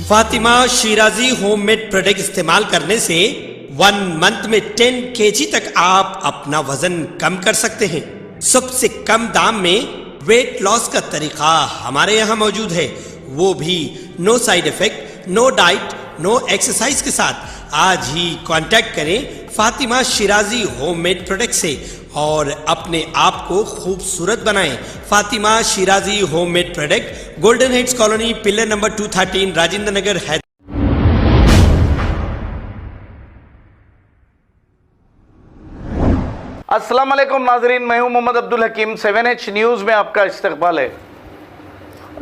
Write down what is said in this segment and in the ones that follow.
Fatima Shirazi homemade product इस्तेमाल करने से 1 मंथ में 10 kg तक आप अपना वजन कम कर सकते हैं। सबसे कम दाम में वेट लॉस का तरीका हमारे यहाँ मौजूद है, वो भी no side effect, no diet, no exercise के साथ। आज ही कांटेक्ट करें फातिमा शिराजी होममेड प्रोडक्ट से और अपने आप को खूबसूरत बनाएं। Fatima Shirazi homemade product, Golden Heights Colony, pillar number 213, Rajendra Nagar, Hyderabad. अस्सलाम वालेकुम नाजरीन, मैं हूं मोहम्मद अब्दुल हकीम। 7H न्यूज़ में आपका इस्तकबाल है।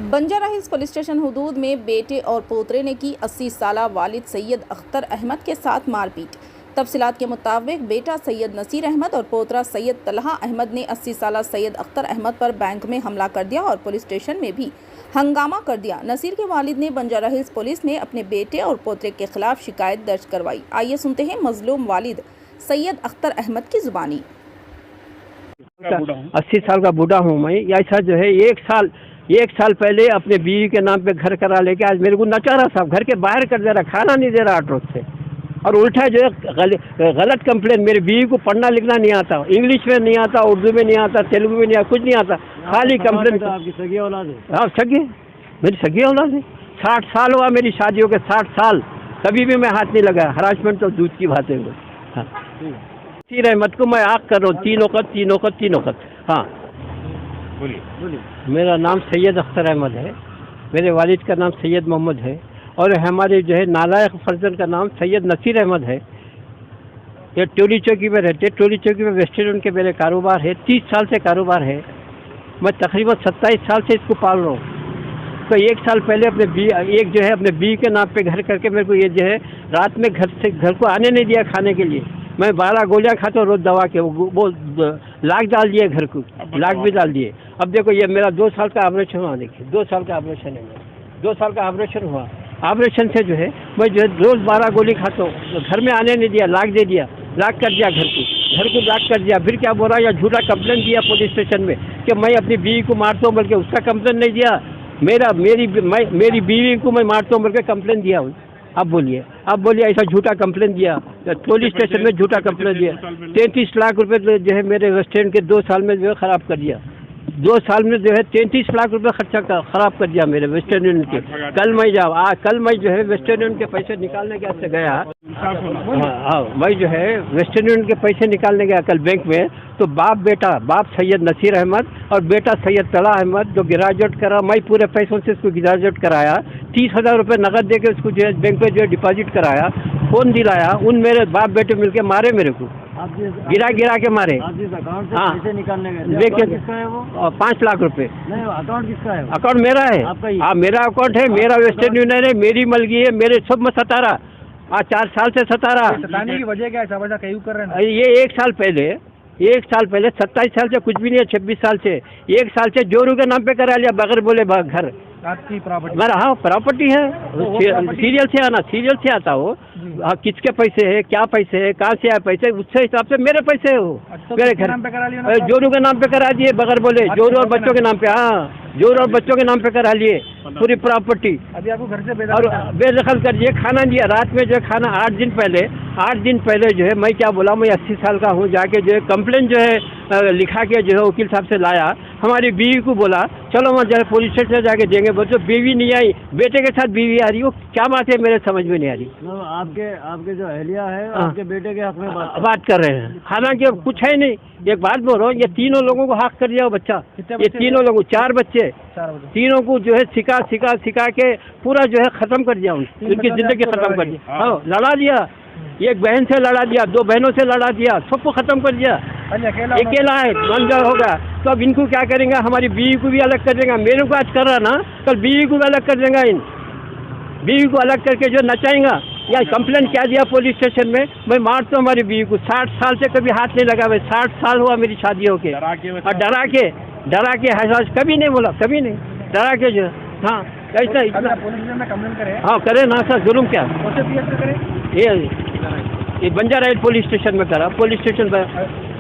बंजारा हिल्स पुलिस स्टेशन हुदूद में बेटे और पोतरे ने की 80 साला वालिद सैयद अख्तर अहमद के साथ मारपीट। तफसीलात के मुताबिक बेटा सैयद नसीर अहमद और पोतरा सैयद तलहा अहमद ने 80 साला सैयद अख्तर अहमद पर बैंक में हमला कर दिया और पुलिस स्टेशन में भी हंगामा कर दिया। नसीर के वालिद ने बंजारा हिल्स पुलिस में अपने बेटे और पोतरे के खिलाफ शिकायत दर्ज करवाई। आइए सुनते हैं मजलूम वालिद सैयद अख्तर अहमद की जुबानी। 80 साल का बूढ़ा हूँ मैं। ऐसा जो है एक साल पहले अपने बीवी के नाम पे घर करा लेके आज मेरे को नचा रहा साहब, घर के बाहर कर दे रहा, खाना नहीं दे रहा 8 रोज से। और उल्टा जो है गलत कंप्लेन, मेरी बीवी को पढ़ना लिखना नहीं आता, इंग्लिश में नहीं आता, उर्दू में नहीं आता, तेलुगु में नहीं आता, कुछ नहीं आता, खाली कंप्लेन। आपकी सगी औलाद है? हाँ सगी, मेरी सगी औलाद है। 60 साल हुआ मेरी शादियों के, 60 साल, कभी भी मैं हाथ नहीं लगाया। हरासमेंट तो दूध की बात है। हाँ नसीर अहमद को मैं आग कर रहा हूँ, 3 वक्त। हाँ बोलिए। मेरा नाम सैयद अख्तर अहमद है, मेरे वालिद का नाम सैयद मोहम्मद है और हमारे जो है नालायक फर्जन का नाम सैयद नसीर अहमद है। ये टोली चौकी में रहते, टोली चौकी में रेस्टोरेंट के मेरे कारोबार है, 30 साल से कारोबार है। मैं तकरीबन 27 साल से इसको पाल रहा हूँ। तो 1 साल पहले अपने बीवी के नाम पे घर करके मेरे को ये जो है रात में घर को आने नहीं दिया खाने के लिए। मैं 12 गोलियाँ खाता हूँ रोज दवा के, वो लाख डाल दिए घर को, लाख भी डाल दिए। अब देखो ये मेरा 2 साल का ऑपरेशन हुआ, देखिए 2 साल का ऑपरेशन है मेरा, 2 साल का ऑपरेशन हुआ। ऑपरेशन से जो है मैं जो है रोज 12 गोली खाता हूँ, तो घर में आने नहीं दिया, लाख दे दिया, लाख कर दिया घर को लाख कर दिया। फिर क्या बोला, या झूठा कंप्लेन दिया पुलिस स्टेशन में कि मैं अपनी बीवी को मारता हूँ, बल्कि उसका कंप्लेन नहीं दिया, मेरी बीवी को मैं मारता हूँ बल्कि कंप्लेन दिया। अब बोलिए ऐसा झूठा कंप्लेन दिया, पुलिस स्टेशन में झूठा कंप्लेन दिया। 33 लाख रुपए जो है मेरे रेस्टोरेंट के 2 साल में जो है ख़राब कर दिया। 2 साल में जो है 33 लाख रुपए खर्चा ख़राब कर दिया मेरे वेस्टर्न यूनियन के। कल मैं जो है वेस्टर्न यूनियन के पैसे निकालने के से गया। हाँ मैं जो है वेस्टर्न यूनियन के पैसे निकालने गया कल बैंक में, तो बाप सैयद नसीर अहमद और बेटा सैयद तलहा अहमद जो ग्रेजुएट करा, मैं पूरे पैसों से इसको ग्रेजुएट कराया, 30,000 रुपये नकद दे के उसको जो है बैंक में जो है डिपॉजिट कराया, फ़ोन दिलाया। उन मेरे बाप बेटे मिलके मारे मेरे को, गिरा के मारे। हाँ पैसे निकालने गए, किसका है वो? 5 लाख रुपए। नहीं, अकाउंट किसका है? अकाउंट मेरा है। हाँ मेरा अकाउंट है, मेरा वेस्टर्न यूनियन है, मेरी मलगी है, मेरे सब में सता रहा। 4 साल से सता रहा। सताने की वजह क्या है? वजह क्यों कर रहे हैं? ये 1 साल पहले 27 साल से कुछ भी नहीं है, 26 साल से 1 साल से जोरू के नाम पे करा लिया बगैर बोले घर। आपकी प्रॉपर्टी? मेरा हाँ प्रॉपर्टी है, सीरियल से आता हो। हाँ किसके पैसे है, क्या पैसे है, कहाँ से आए पैसे, उससे हिसाब से मेरे पैसे है वो। मेरे घर नाम पे करा लिया, जोरू के नाम पे करा दिए बगैर बोले, जोरू और बच्चों के नाम पे। हाँ जोरू और बच्चों के नाम पे करा लिए पूरी प्रॉपर्टी। अभी आपको घर से बेदखल कर दिए, खाना दिया। रात में जो है खाना 8 दिन पहले जो है मैं क्या बोला, मैं 80 साल का हूँ, जाके जो है कंप्लेन जो है लिखा के जो है वकील साहब से लाया। हमारी बीवी को बोला चलो मैं जो है पुलिस स्टेशन जाके देंगे, बोलते बीवी नहीं आई, बेटे के साथ बीवी आ रही। वो क्या बात है मेरे समझ में नहीं आ रही। आपके जो अहलिया है आपके बेटे के हक में बात कर रहे हैं, हालांकि कुछ है नहीं। एक बात बोल रहा हूँ, ये तीनों लोगों को हक कर दिया वो बच्चा, ये तीनों लोगों 4 बच्चे, तीनों को जो है सिखा के पूरा जो है खत्म कर दिया, उनकी जिंदगी खत्म कर दिया। हाँ लड़ा दिया, एक बहन से लड़ा दिया, 2 बहनों से लड़ा दिया, सबको खत्म कर दिया। अकेला है, मंजर होगा। तो अब इनको क्या करेंगे, हमारी बीवी को भी अलग कर देंगे। मेरे को आज कर रहा ना, कल बीवी को भी अलग कर देंगे। इन बीवी को अलग करके जो नचाएंगा। या कंप्लेन क्या दिया पुलिस स्टेशन में, मैं मारता हूँ हमारी बीवी को। 60 साल से कभी हाथ नहीं लगा, 60 साल हुआ मेरी शादियों के। और डरा के हसास कभी नहीं बोला, कभी नहीं डरा के जो। हाँ ऐसा पुलिस स्टेशन में कंप्लेन करे? हाँ करे ना सर, जुर्म क्या ये बंजारा हिल्स पुलिस स्टेशन में करा, पुलिस स्टेशन पर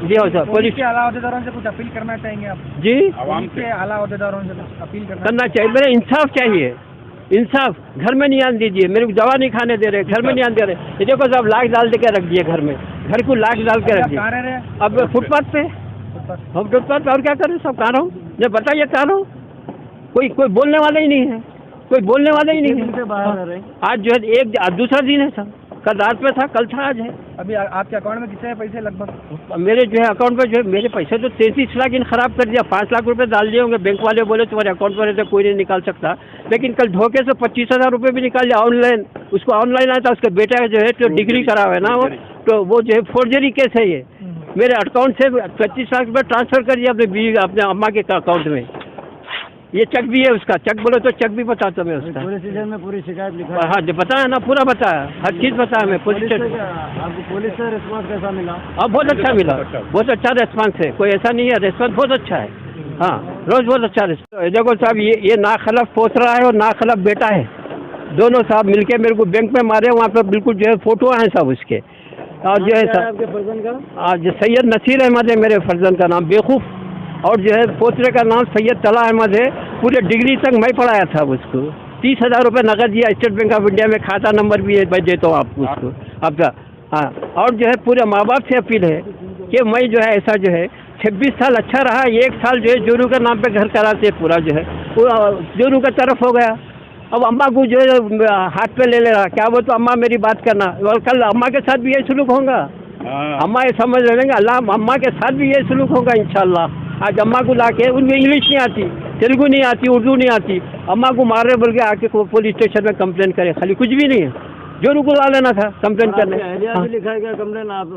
दिया सर। पुलिस के आला अहदेदारों से कुछ अपील करना चाहेंगे आप? जी आवाम के आला अहदेदारों से कुछ अपील करना चाहिए, मेरा इंसाफ चाहिए। इंसाफ, घर में नहीं आने दीजिए, मेरे को दवा नहीं खाने दे रहे, घर में नहीं आने दे रहे। ये देखो साहब लाख डाल के रख दिए घर में, घर को लाख डाल के रख दिए। अब फुटपाथ पे हम फुटपाथ पे और क्या करें, सब कहाँ रहो, ये बताइए कहाँ रहो, कोई बोलने वाला ही नहीं है, कोई बोलने वाला ही नहीं है। आज जो है एक दूसरा दिन है साहब, कल रात में था, कल था, आज है। अभी आपके अकाउंट में कितने पैसे लगभग? मेरे जो है अकाउंट में जो है मेरे पैसे तो 33 लाख इन खराब कर दिया, 5 लाख रुपए डाल दिए होंगे। बैंक वाले बोले तुम्हारे अकाउंट में रहते कोई नहीं निकाल सकता, लेकिन कल धोखे से 25,000 रुपये भी निकाल लिया ऑनलाइन। उसको ऑनलाइन आया था, उसके बेटा जो है तो डिग्री करा हुआ है ना, तो वो जो है फोर्जरी केस है ये। मेरे अकाउंट से 25 लाख रुपये ट्रांसफर कर दिया अपने अम्मा के अकाउंट में। ये चेक भी है उसका, चेक बोलो तो चेक भी बताता मैं उसका। पुलिस स्टेशन में पूरी शिकायत लिखा? हाँ जो बताया ना, पूरा बताया, हर चीज़ बताया मैं पुलिस स्टेशन। आपको पुलिस से रिस्पॉन्स कैसा मिला? अब बहुत अच्छा मिला, बहुत अच्छा रेस्पॉन्स है, कोई ऐसा नहीं है, रेस्पॉन्स बहुत अच्छा है। हाँ रोज़ बहुत अच्छा रेस्पॉन्स। देखो साहब ये नाखलफ पोतरा है और नाखलफ बेटा है, दोनों साहब मिलके मेरे को बैंक में मारे, वहाँ पर बिल्कुल जो है फोटो हैं सब उसके। और जो है सर आपके फर्जन का? आज सैयद नसीर अहमद है मेरे फर्जन का नाम, बेवकूफ़। और जो है पोतरे का नाम सैयद तला अहमद है, पूरे डिग्री तक मैं पढ़ाया था उसको। 30,000 रुपये नकद दिया, स्टेट बैंक ऑफ इंडिया में खाता नंबर भी है, मैं देता हूँ आपको उसको आपका। हाँ और जो है पूरे माँ बाप से अपील है कि मैं जो है ऐसा जो है 26 साल अच्छा रहा, 1 साल जो है जोरू के नाम पे घर कराते पूरा जो है पूरा जोरू का तरफ हो गया। अब अम्मा को जो है हाथ पे ले रहा, क्या वो तो अम्मा मेरी बात करना, और कल अम्मा के साथ भी यही सुलूक होगा। अम्मा ये समझ लेंगे, अल्लाह अम्मा के साथ भी यही सुलूक होगा इंशाल्लाह। आज अम्मा को लाके, उनको इंग्लिश नहीं आती, तेलुगु नहीं आती, उर्दू नहीं आती, अम्मा को मार रहे बोल के आके पुलिस स्टेशन में कंप्लेन करे, खाली कुछ भी नहीं है, जो रुको ला लेना था कंप्लेन करने। हाँ। लिखा है क्या कंप्लेन आप?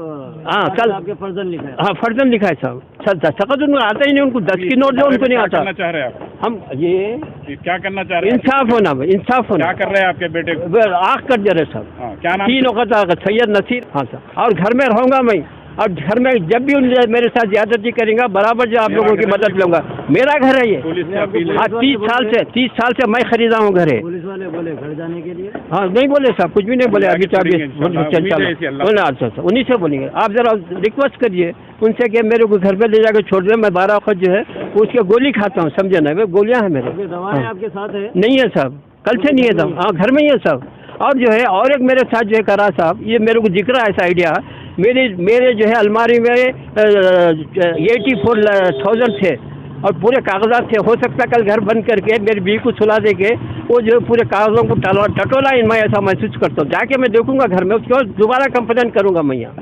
हाँ कल आपके फर्जन लिखा है? हाँ फर्जन लिखा है साहब, सकत उनको आता ही नहीं, उनको 10 की नोट दो उनको नहीं आता। चाह रहे हैं आप? हम ये क्या करना चाह रहे हैं? इंसाफ होना, इंसाफ होना। क्या कर रहे हैं आपके बेटे को? आँख कर दे रहे साहब। क्या नाम? 3 वक्त सैयद नसीर। हाँ सर, और घर में रहूँगा मैं, और घर में जब भी मेरे साथ ज्यादती करेंगे बराबर जो आप लोगों की मदद लूंगा। मेरा घर है ये। पुलिस से अपील है। हाँ 30 साल से मैं खरीदा हूँ घर है। पुलिस वाले बोले घर जाने के लिए? हाँ नहीं बोले साहब, कुछ भी नहीं बोले अभी तो। अभी बोले अच्छा उन्हीं से बोलेंगे, आप जरा रिक्वेस्ट करिए उनसे कि मेरे को घर पे ले जाकर छोड़ दे, मैं 12 वक्त जो है उसके गोली खाता हूँ, समझे ना, वे गोलियाँ हैं मेरे। दवाएं आपके साथ है? नहीं है साहब, कल से नहीं है साहब। हाँ घर में ही है साहब। और जो है और एक मेरे साथ जो है करा साहब, ये मेरे को दिख रहा है ऐसा आइडिया, मेरे जो है अलमारी में 84,000 थे और पूरे कागजात थे। हो सकता है कल घर बंद करके मेरी बीवी को सुला दे के वो जो पूरे कागजों को टटोला, मैं ऐसा महसूस करता हूँ। जाके मैं देखूंगा घर में, उसके बाद दोबारा कंप्लेन करूंगा मैं यहाँ,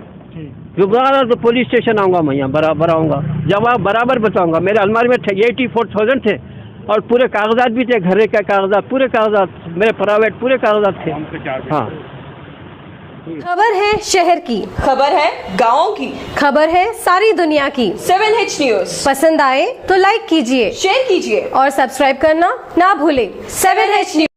दोबारा तो पुलिस स्टेशन आऊँगा मैं यहाँ, बराबर आऊँगा, जवाब बराबर बताऊँगा। मेरे अलमारी में 84,000 थे और पूरे कागजात भी थे, घर के कागजात, पूरे कागजात मेरे प्राइवेट पूरे कागजात थे। हाँ खबर है शहर की, खबर है गाँव की, खबर है सारी दुनिया की। 7H न्यूज पसंद आए तो लाइक कीजिए, शेयर कीजिए और सब्सक्राइब करना ना भूलें। 7H news.